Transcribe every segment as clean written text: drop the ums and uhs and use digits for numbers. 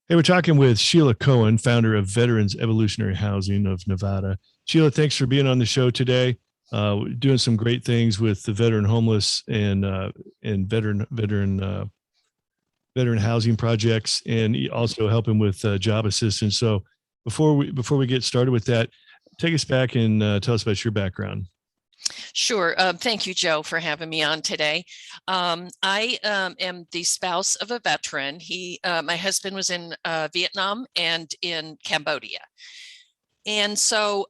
Hey, we're talking with Sheila Cohen, founder of Veterans Evolutionary Housing of Nevada. Sheila, thanks for being on the show today. Doing some great things with the veteran homeless and veteran housing projects, and also helping with job assistance. So before we get started with that, take us back and tell us about your background. Sure. Thank you, Joe, for having me on today. I am the spouse of a veteran. My husband was in Vietnam and in Cambodia. And so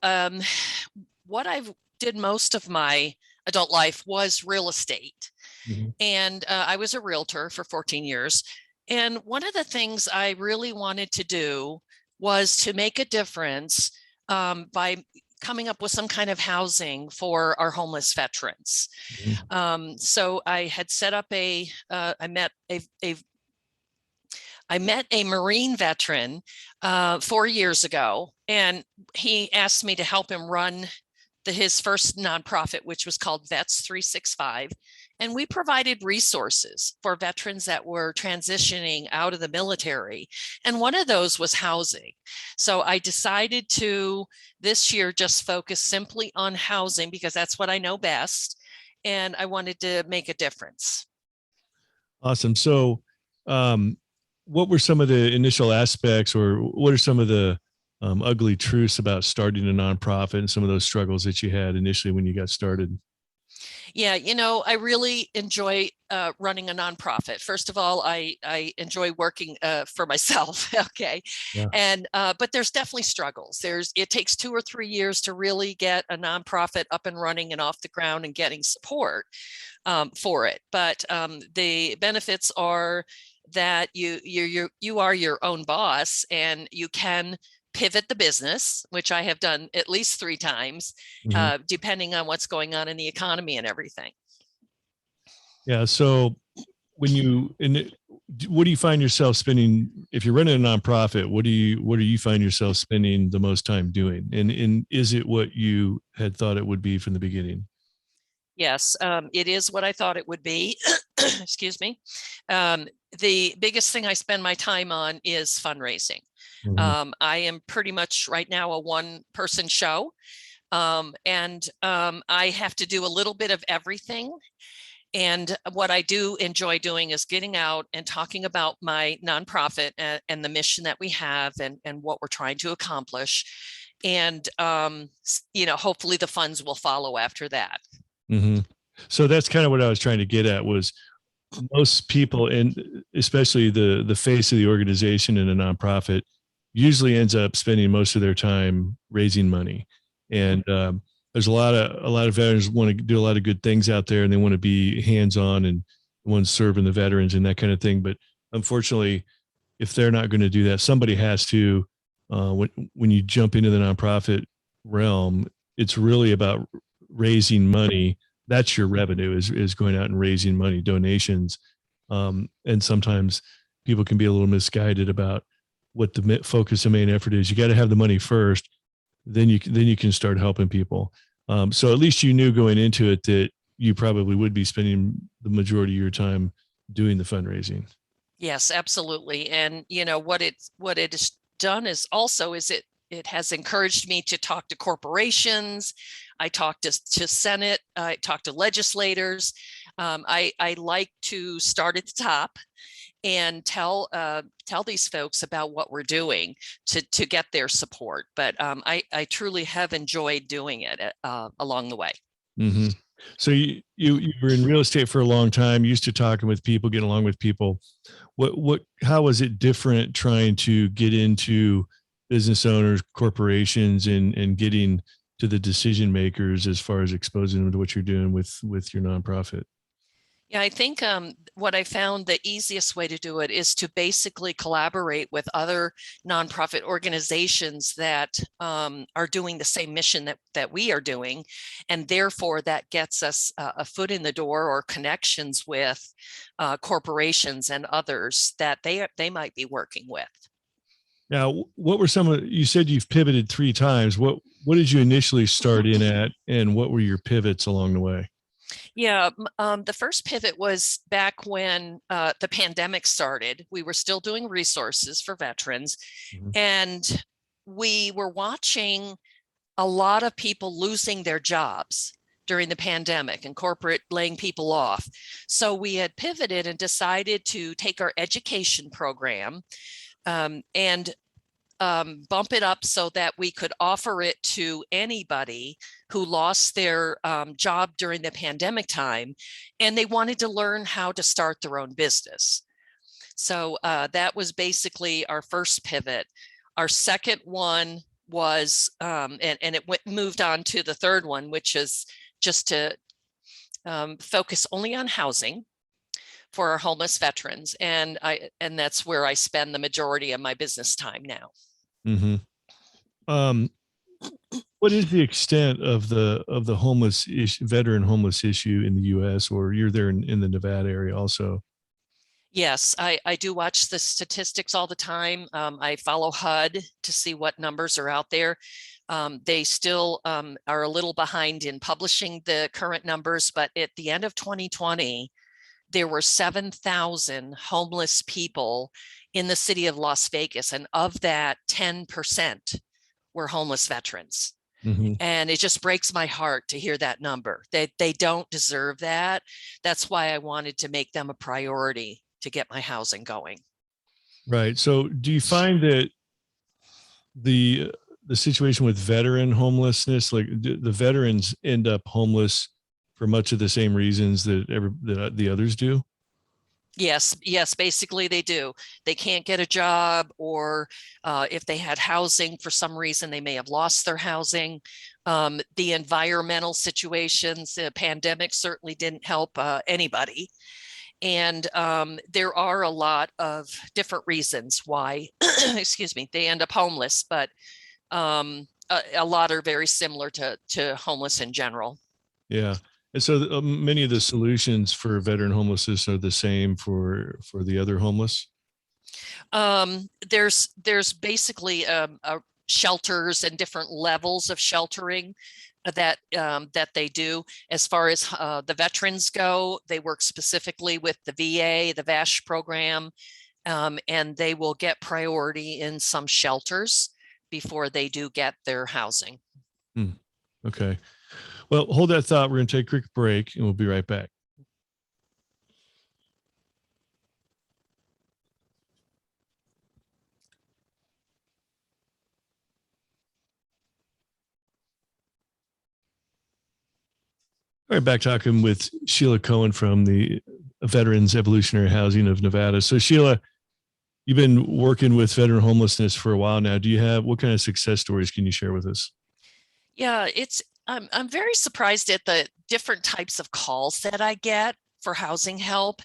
what I did most of my adult life was real estate. Mhm. And I was a realtor for 14 years. And one of the things I really wanted to do was to make a difference by coming up with some kind of housing for our homeless veterans. Mhm. So I had set up I met a Marine veteran 4 years ago, and he asked me to help him run his first nonprofit, which was called Vets 365. And we provided resources for veterans that were transitioning out of the military. And one of those was housing. So I decided to this year just focus simply on housing because that's what I know best. And I wanted to make a difference. Awesome. So, um, what were some of the initial aspects, or what are some of the ugly truths about starting a nonprofit and some of those struggles that you had initially when you got started? Yeah, I really enjoy running a nonprofit. First of all, I enjoy working for myself. Okay, Yeah. and but there's definitely struggles. It takes 2 or 3 years to really get a nonprofit up and running and off the ground and getting support for it. But the benefits are that you are your own boss and you can pivot the business, which I have done at least 3 times, Mhm. depending on what's going on in the economy and everything. Yeah. So what do you find yourself spending if you're running a nonprofit? What do you find yourself spending the most time doing? And is it what you had thought it would be from the beginning? Yes, it is what I thought it would be. Excuse me. The biggest thing I spend my time on is fundraising. Mhm. I am pretty much right now a one-person show, and I have to do a little bit of everything. And what I do enjoy doing is getting out and talking about my nonprofit and the mission that we have and what we're trying to accomplish. And, hopefully the funds will follow after that. Mhm. So that's kind of what I was trying to get at was most people, and especially the face of the organization in a nonprofit, usually ends up spending most of their time raising money. Mhm. And there's a lot of veterans want to do a lot of good things out there, and they want to be hands on and want to serving the veterans and that kind of thing. But unfortunately, if they're not going to do that, somebody has to. When you jump into the nonprofit realm, it's really about raising money. That's your revenue is going out and raising money, donations, and sometimes people can be a little misguided about what the focus and main effort is. You got to have the money first, then you can start helping people. So at least you knew going into it that you probably would be spending the majority of your time doing the fundraising. Yes, absolutely. And what it has done is it has encouraged me to talk to corporations. I talk to Senate. I talk to legislators. I like to start at the top and tell these folks about what we're doing to get their support. But I truly have enjoyed doing it along the way. Hmm. So you were in real estate for a long time, used to talking with people, getting along with people. How was it different trying to get into business owners, corporations, and getting to the decision makers as far as exposing them to what you're doing with your nonprofit? Yeah, I think what I found the easiest way to do it is to basically collaborate with other nonprofit organizations that are doing the same mission that we are doing. And therefore, that gets us a foot in the door or connections with corporations and others that they might be working with. Now, what were some of you said you've pivoted 3 times. What did you initially start in at, and what were your pivots along the way? Yeah, the first pivot was back when the pandemic started. We were still doing resources for veterans, Mhm. and we were watching a lot of people losing their jobs during the pandemic and corporate laying people off. So we had pivoted and decided to take our education program and bump it up so that we could offer it to anybody who lost their job during the pandemic time and they wanted to learn how to start their own business. So that was basically our first pivot. Our second one was, and it moved on to the third one, which is just to focus only on housing for our homeless veterans. And that's where I spend the majority of my business time now. Mm-hmm. Um, what is the extent of the homeless veteran homeless issue in the U.S. or you're there in the Nevada area also? Yes, I do watch the statistics all the time. I follow HUD to see what numbers are out there. They still are a little behind in publishing the current numbers, but at the end of 2020, there were 7,000 homeless people in the city of Las Vegas, and of that, 10% were homeless veterans. Mm-hmm. And it just breaks my heart to hear that number. They don't deserve that. That's why I wanted to make them a priority to get my housing going. Right. So, do you find that the the situation with veteran homelessness, like the veterans end up homeless for much of the same reasons that the others do? Yes, basically they do. They can't get a job, or if they had housing for some reason, they may have lost their housing. The environmental situations, the pandemic certainly didn't help anybody. And there are a lot of different reasons why, excuse me, they end up homeless, but a lot are very similar to homeless in general. Yeah. And so many of the solutions for veteran homelessness are the same for the other homeless. There's basically shelters and different levels of sheltering that they do. As far as the veterans go, they work specifically with the VA, the VASH program, and they will get priority in some shelters before they do get their housing. Hmm. Okay. Well, hold that thought. We're going to take a quick break and we'll be right back. All right, back talking with Sheila Cohen from the Veterans Evolutionary Housing of Nevada. So, Sheila, you've been working with veteran homelessness for a while now. Do you have what kind of success stories can you share with us? Yeah, I'm very surprised at the different types of calls that I get for housing help.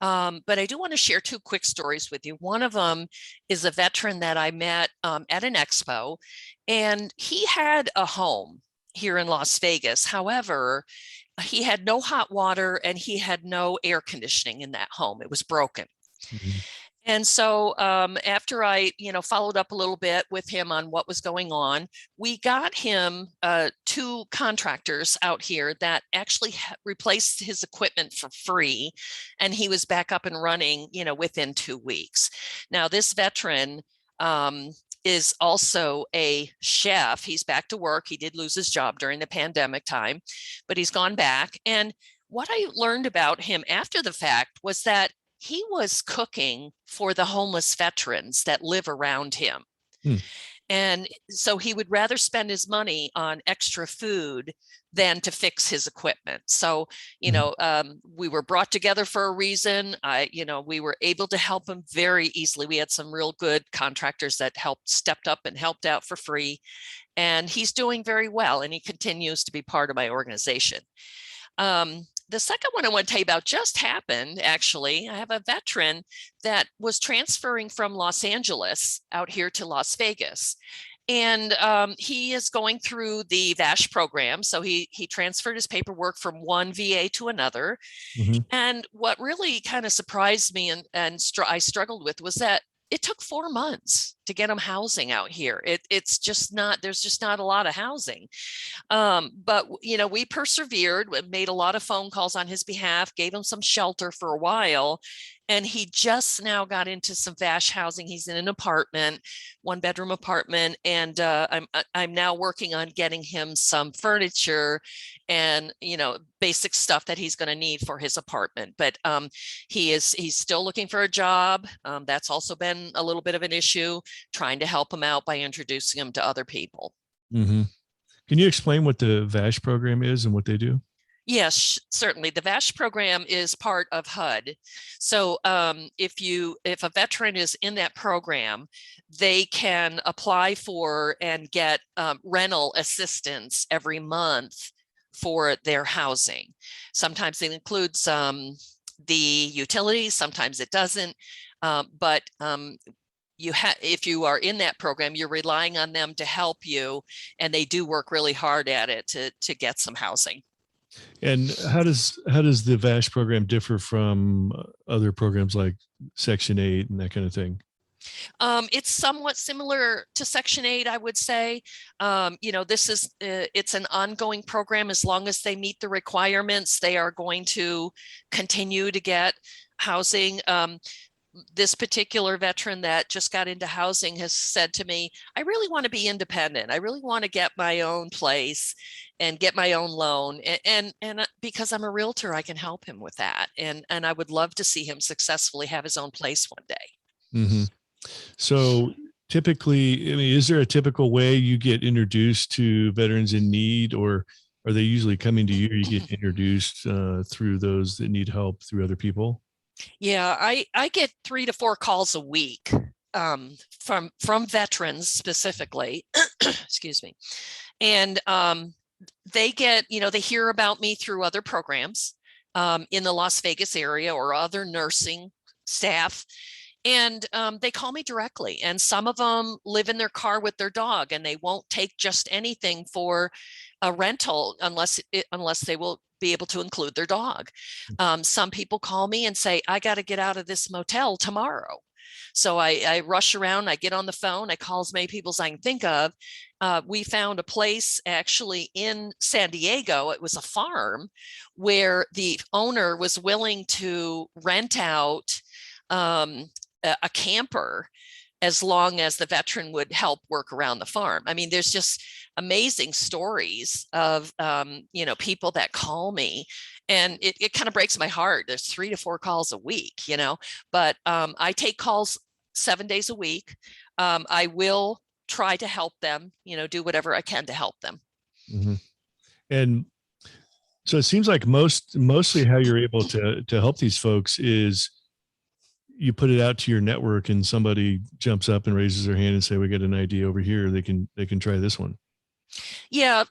But I do want to share two quick stories with you. One of them is a veteran that I met at an expo, and he had a home here in Las Vegas. However, he had no hot water and he had no air conditioning in that home. It was broken. Mhm. And so after I, followed up a little bit with him on what was going on, we got him two contractors out here that actually replaced his equipment for free, and he was back up and running, within 2 weeks. Now, this veteran is also a chef. He's back to work. He did lose his job during the pandemic time, but he's gone back. And what I learned about him after the fact was that he was cooking for the homeless veterans that live around him. Hmm. And so he would rather spend his money on extra food than to fix his equipment. So, Mhm. we were brought together for a reason. We were able to help him very easily. We had some real good contractors that stepped up and helped out for free. And he's doing very well. And he continues to be part of my organization. The second one I want to tell you about just happened, actually. I have a veteran that was transferring from Los Angeles out here to Las Vegas. And he is going through the VASH program. So he transferred his paperwork from one VA to another. Mhm. And what really kind of surprised me and I struggled with was that it took 4 months to get them housing out here. It's just not, there's just not a lot of housing. But we persevered, made a lot of phone calls on his behalf, gave him some shelter for a while. And he just now got into some VASH housing. He's in an apartment, 1-bedroom apartment. And I'm now working on getting him some furniture and, basic stuff that he's going to need for his apartment. But he's still looking for a job. That's also been a little bit of an issue, trying to help him out by introducing him to other people. Mm-hmm. Can you explain what the VASH program is and what they do? Yes, certainly. The VASH program is part of HUD. So if a veteran is in that program, they can apply for and get rental assistance every month for their housing. Sometimes it includes the utilities, sometimes it doesn't. But if you are in that program, you're relying on them to help you, and they do work really hard at it to get some housing. And how does the VASH program differ from other programs like Section 8 and that kind of thing? It's somewhat similar to Section 8, I would say. This is it's an ongoing program. As long as they meet the requirements, they are going to continue to get housing. This particular veteran that just got into housing has said to me, I really want to be independent. I really want to get my own place and get my own loan. And because I'm a realtor, I can help him with that. And I would love to see him successfully have his own place one day. Mm-hmm. So typically, I mean, is there a typical way you get introduced to veterans in need, or are they usually coming to you? Or you get introduced through those that need help through other people? Yeah, I get 3 to 4 calls a week from veterans specifically. Excuse me. And they get, they hear about me through other programs in the Las Vegas area or other nursing staff. And they call me directly. And some of them live in their car with their dog, and they won't take just anything for a rental unless they will be able to include their dog. Some people call me and say, I got to get out of this motel tomorrow. So I rush around, I get on the phone, I call as many people as I can think of. We found a place actually in San Diego. It was a farm where the owner was willing to rent out a camper as long as the veteran would help work around the farm. I mean, there's just amazing stories of, people that call me, and it kind of breaks my heart. There's 3 to 4 calls a week, but I take calls 7 days a week. I will try to help them, do whatever I can to help them. Mm-hmm. And so it seems like mostly how you're able to help these folks is you put it out to your network, and somebody jumps up and raises their hand and say, we got an idea over here. They can try this one. Yeah,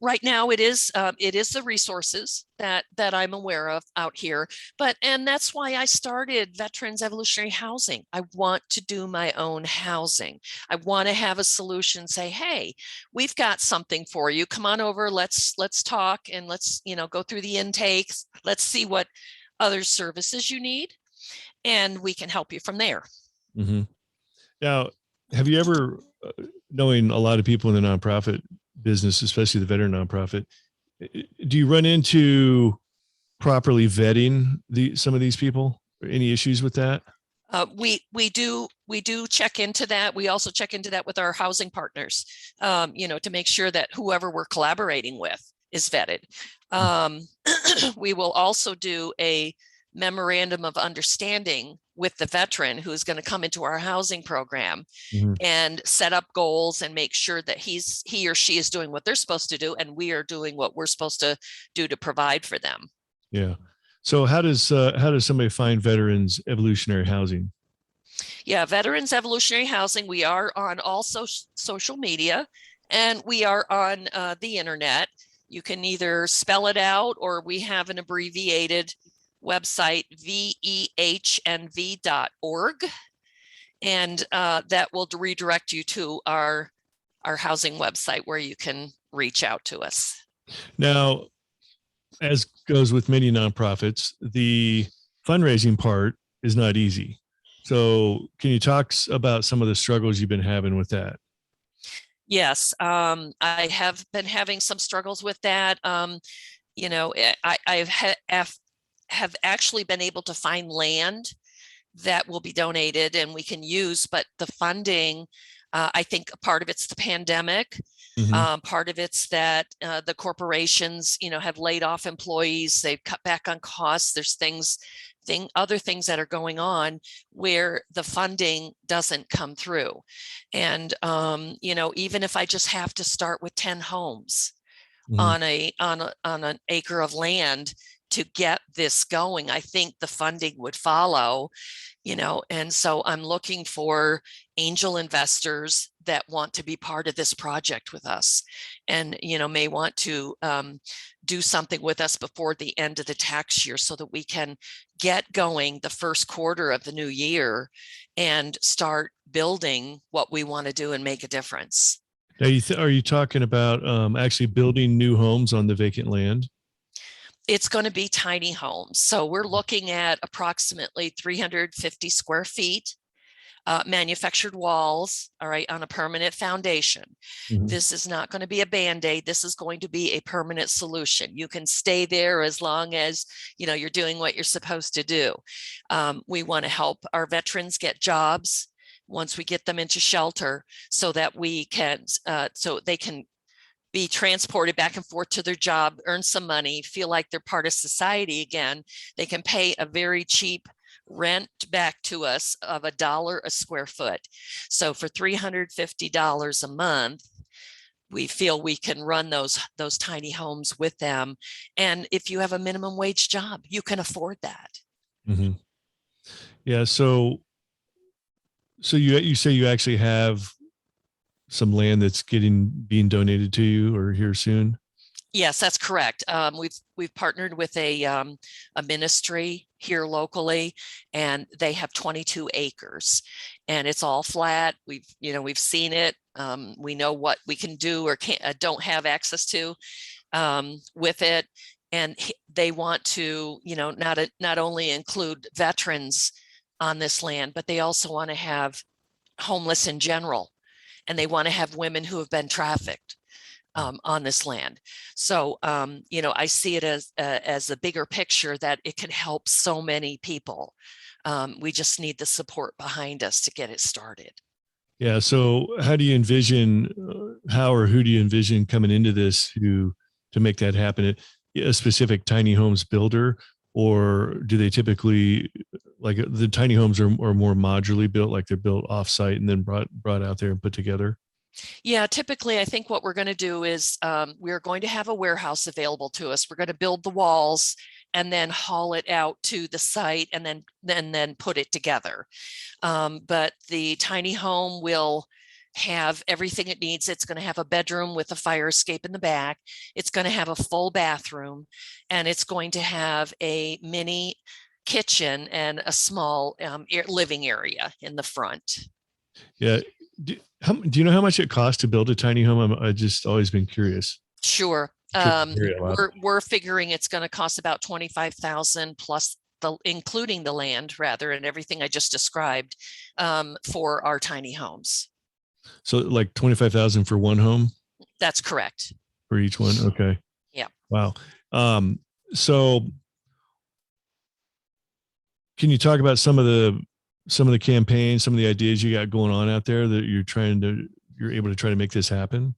right now it is the resources that I'm aware of out here, and that's why I started Veterans Evolutionary Housing. I want to do my own housing. I want to have a solution, say, hey, we've got something for you. Come on over, let's talk, and let's, go through the intakes. Let's see what other services you need, and we can help you from there. Mm-hmm. Now, have you ever, knowing a lot of people in the nonprofit business, especially the veteran nonprofit, do you run into properly vetting some of these people? Any issues with that? We do check into that. We also check into that with our housing partners, to make sure that whoever we're collaborating with is vetted. We will also do a memorandum of understanding with the veteran who is going to come into our housing program, mm-hmm. and set up goals and make sure that he or she is doing what they're supposed to do, and we are doing what we're supposed to do to provide for them. Yeah. So how does somebody find Veterans Evolutionary Housing? Yeah, Veterans Evolutionary Housing. We are on all social media, and we are on the internet. You can either spell it out, or we have an abbreviated website, vehnv.org, and that will redirect you to our housing website where you can reach out to us. Now, as goes with many nonprofits, the fundraising part is not easy. So can you talk about some of the struggles you've been having with that? Yes, I have been having some struggles with that. I have actually been able to find land that will be donated and we can use, but the funding, I think part of it's the pandemic. Hmm. Part of it's that the corporations, have laid off employees. They've cut back on costs. There's other things that are going on where the funding doesn't come through. And even if I just have to start with 10 homes Hmm. on an acre of land to get this going, I think the funding would follow. And so I'm looking for angel investors that want to be part of this project with us and, may want to do something with us before the end of the tax year so that we can get going the first quarter of the new year and start building what we want to do and make a difference. Now, are you talking about actually building new homes on the vacant land? It's going to be tiny homes. So we're looking at approximately 350 square feet, manufactured walls, all right, on a permanent foundation. Hmm. This is not going to be a Band-Aid. This is going to be a permanent solution. You can stay there as long as you're doing what you're supposed to do. We want to help our veterans get jobs once we get them into shelter so that we can so they can be transported back and forth to their job, earn some money, feel like they're part of society again. They can pay a very cheap rent back to us of $1 a square foot. So for $350 a month, we feel we can run those tiny homes with them. And if you have a minimum wage job, you can afford that. Hmm. Yeah. So you say you actually have some land that's being donated to you or here soon? Yes, that's correct. We've partnered with a ministry here locally, and they have 22 acres, and it's all flat. We've seen it. We know what we can do or can't don't have access to with it, and they want to not only include veterans on this land, but they also want to have homeless in general, and they want to have women who have been trafficked on this land. So, I see it as a bigger picture that it can help so many people. We just need the support behind us to get it started. Yeah. So how do you envision how or who do you envision coming into this to make that happen? A specific tiny homes builder, or do they typically like the tiny homes are more modularly built, like they're built off-site and then brought out there and put together? Yeah, typically, I think what we're going to do is we're going to have a warehouse available to us. We're going to build the walls and then haul it out to the site and then put it together. But the tiny home will have everything it needs. It's going to have a bedroom with a fire escape in the back. It's going to have a full bathroom, and it's going to have a mini kitchen and a small living area in the front. Yeah. Do you know how much it costs to build a tiny home? I just always been curious. Sure. I'm sure you hear it a lot. We're figuring it's going to cost about 25,000 plus including the land rather and everything I just described for our tiny homes. So like 25,000 for one home That's correct. for each one. Okay. Yeah. Wow. Um, so can you talk about some of the campaigns, some of the ideas you got going on out there that you're able to try to make this happen?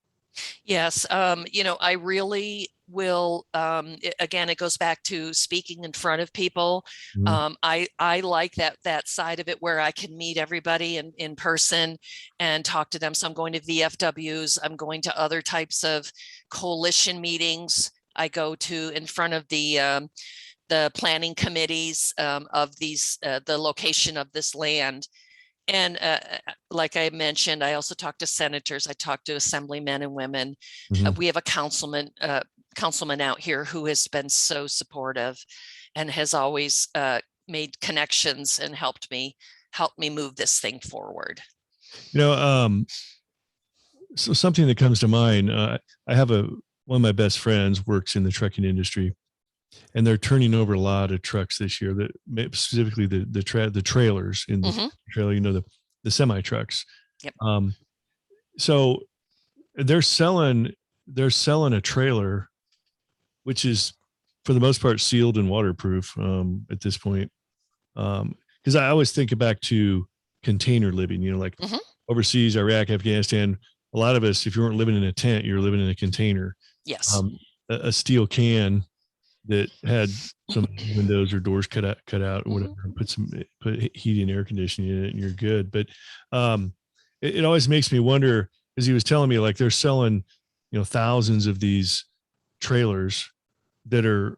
Yes. I really will. Again, it goes back to speaking in front of people. Mhm. I like that side of it where I can meet everybody in person and talk to them. So I'm going to VFWs. I'm going to other types of coalition meetings. I go to in front of the planning committees of the location of this land. And like I mentioned, I also talk to senators. I talk to assemblymen and women. Mhm. We have a councilman out here who has been so supportive and has always made connections and helped me move this thing forward. You know, so something that comes to mind, I have one of my best friends works in the trucking industry, and they're turning over a lot of trucks this year. Specifically the trailers in the Hmm. trailer, the semi trucks. Yep. Um, so they're selling a trailer, which is for the most part sealed and waterproof at this point. Because I always think back to container living, like Hmm. overseas, Iraq, Afghanistan. A lot of us, if you weren't living in a tent, you're living in a container, Yes. um, a steel can that had some windows or doors cut out or whatever, Hmm. and put heating and air conditioning in it, and you're good. But um, it always makes me wonder, as he was telling me, like they're selling, thousands of these trailers that are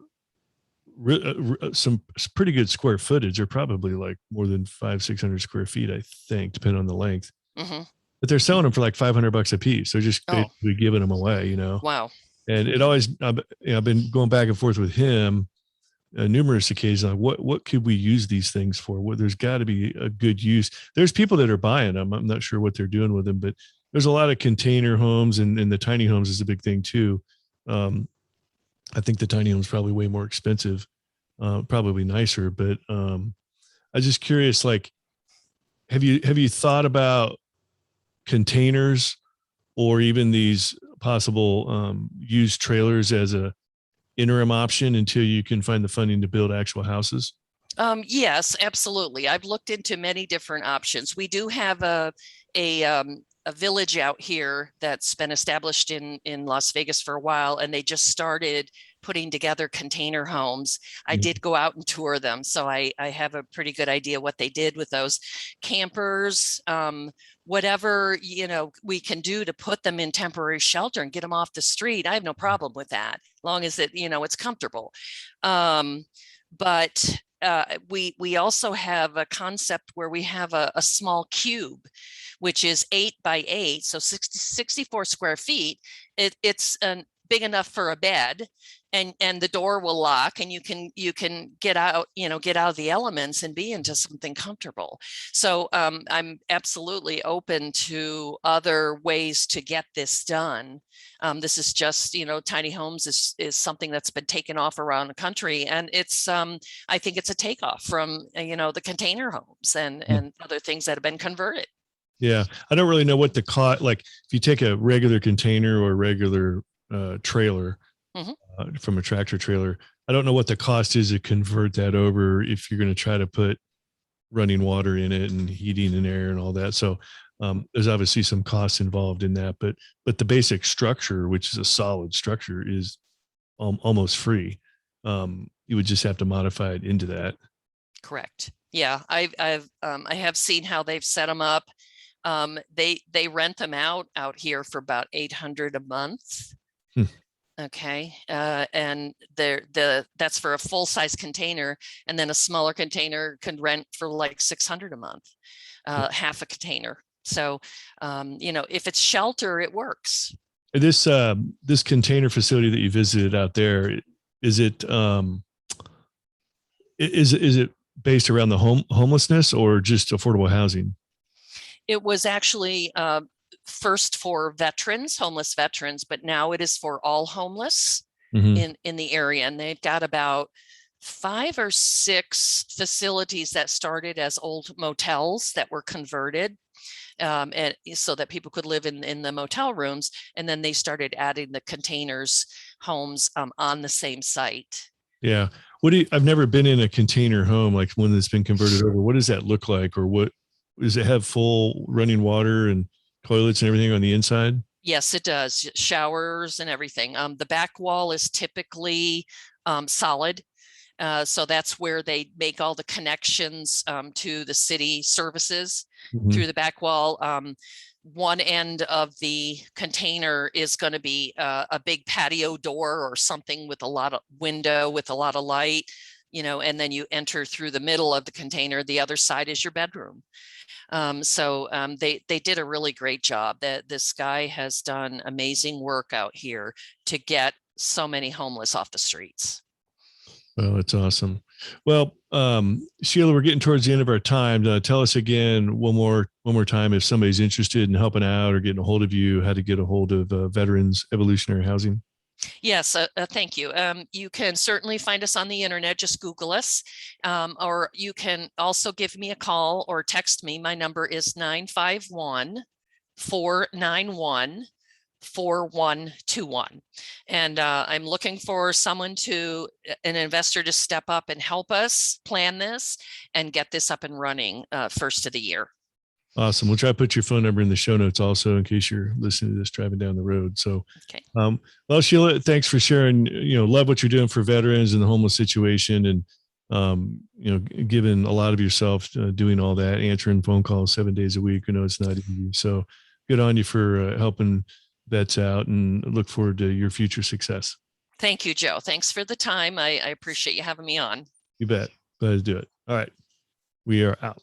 some pretty good square footage. They're probably like more than 500-600 square feet, I think, depending on the length. Hmm. But they're selling them for like $500 a piece. They're just Oh, basically giving them away. wow. And it always, I've been going back and forth with him numerous occasions. Like, what could we use these things for? There's got to be a good use. There's people that are buying them. I'm not sure what they're doing with them, but there's a lot of container homes, and the tiny homes is a big thing too. Um, I think the tiny home is probably way more expensive, probably nicer, but I was just curious, like, have you thought about containers or even these possible used trailers as a interim option until you can find the funding to build actual houses? Yes, absolutely. I've looked into many different options. We do have a village out here that's been established in Las Vegas for a while, and they just started putting together container homes. I Mhm. did go out and tour them, so I have a pretty good idea what they did with those campers. Whatever we can do to put them in temporary shelter and get them off the street, I have no problem with that, as long as it's comfortable. But we also have a concept where we have a small cube, which is 8 by 8, so 64 square feet. It's big enough for a bed, and the door will lock, and you can get out of the elements and be into something comfortable. So I'm absolutely open to other ways to get this done. This is just, tiny homes is something that's been taken off around the country, and I think it's a takeoff from the container homes and other things that have been converted. Yeah, I don't really know what the cost. Like, if you take a regular container or a regular trailer Hmm. from a tractor trailer, I don't know what the cost is to convert that over if you're going to try to put running water in it and heating and air and all that. So there's obviously some costs involved in that, but the basic structure, which is a solid structure, is almost free. You would just have to modify it into that. Correct. Yeah, I have seen how they've set them up. They rent them out here for about 800 a month. Hmm. Okay, and that's for a full size container, and then a smaller container can rent for like 600 a month, half a container. So, if it's shelter, it works. This container facility that you visited out there, is it is it based around the homelessness or just affordable housing? It was actually first for veterans, homeless veterans, but now it is for all homeless Mm-hmm. in the area. And they've got about 5 or 6 facilities that started as old motels that were converted, and so that people could live in the motel rooms. And then they started adding the containers homes on the same site. Yeah. I've never been in a container home like one that's been converted over. What does that look like? Or what does it have, full running water and toilets and everything on the inside? Yes, it does. Showers and everything. The back wall is typically solid. So that's where they make all the connections to the city services Mm-hmm. through the back wall. One end of the container is going to be a big patio door or something with a lot of window with a lot of light, and then you enter through the middle of the container. The other side is your bedroom. So they did a really great job. This guy has done amazing work out here to get so many homeless off the streets. Oh, that's awesome. Well, Sheila, we're getting towards the end of our time. Tell us again one more time, if somebody's interested in helping out or getting a hold of you, how to get a hold of Veterans Evolutionary Housing. Yes, thank you. You can certainly find us on the internet. Just Google us, or you can also give me a call or text me. My number is 951-491-4121. And I'm looking for an investor to step up and help us plan this and get this up and running first of the year. Awesome. We'll try to put your phone number in the show notes also in case you're listening to this driving down the road. So, okay. Well, Sheila, thanks for sharing, love what you're doing for veterans and the homeless situation, and, giving a lot of yourself doing all that, answering phone calls 7 days a week. It's not easy. So good on you for helping vets out, and look forward to your future success. Thank you, Joe. Thanks for the time. I appreciate you having me on. You bet. Glad to do it. All right. We are out.